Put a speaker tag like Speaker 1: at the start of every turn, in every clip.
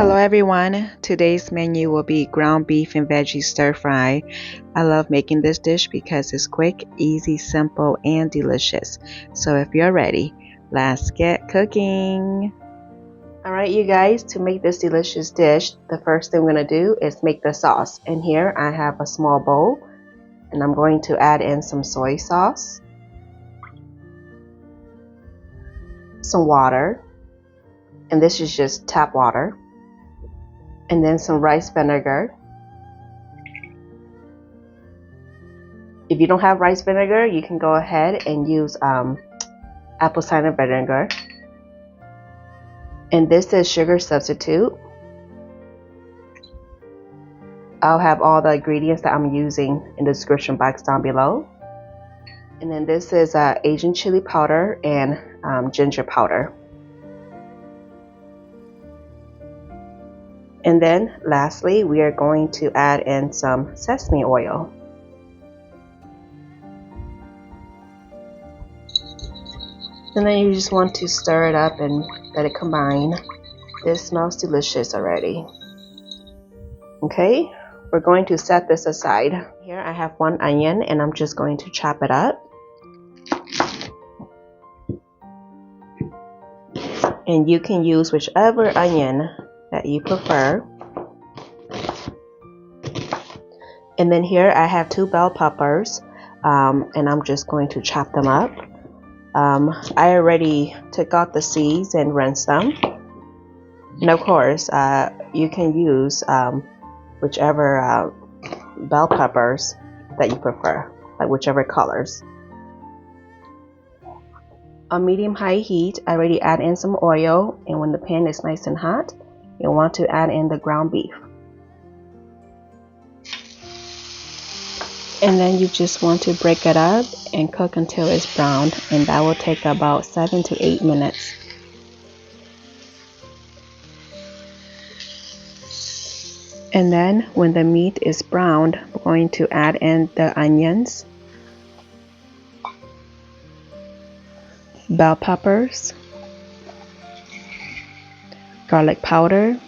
Speaker 1: Hello everyone, today's menu will be ground beef and veggie stir fry. I love making this dish because it's quick, easy, simple, and delicious. So if you're ready, let's get cooking. Alright you guys, to make this delicious dish, the first thing we're going to do is make the sauce. And here I have a small bowl and I'm going to add in some soy sauce, some water, and this is just tap water, and then some rice vinegar. If you don't have rice vinegar, you can go ahead and use apple cider vinegar. And this is sugar substitute. I'll have all the ingredients that I'm using in the description box down below. And then this is Asian chili powder and ginger powder. And then lastly, we are going to add in some sesame oil. And then you just want to stir it up and let it combine. This smells delicious already. Okay, we're going to set this aside. Here I have one onion and I'm just going to chop it up. And you can use whichever onion that you prefer. And then here I have 2 bell peppers and I'm just going to chop them up. I already took out the seeds and rinsed them. And of course you can use whichever bell peppers that you prefer, like whichever colors. On medium-high heat, I already add in some oil, and when the pan is nice and hot, you'll want to add in the ground beef. And then you just want to break it up and cook until it's browned, and that will take about 7 to 8 minutes. And then when the meat is browned, we're going to add in the onions, bell peppers, garlic powder,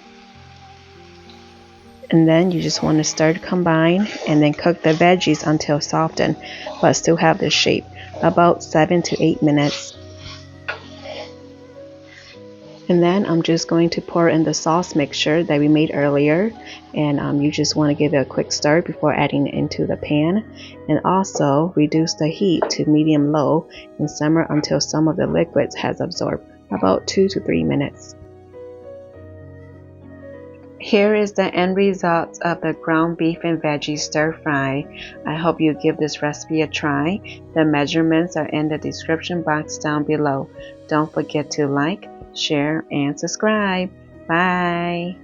Speaker 1: and then you just want to stir to combine and then cook the veggies until softened but still have the shape, about 7 to 8 minutes. And then I'm just going to pour in the sauce mixture that we made earlier, and you just want to give it a quick stir before adding it into the pan, and also reduce the heat to medium low and simmer until some of the liquids has absorbed, about 2 to 3 minutes. Here is the end result of the ground beef and veggie stir fry. I hope you give this recipe a try. The measurements are in the description box down below. Don't forget to like, share, and subscribe. Bye.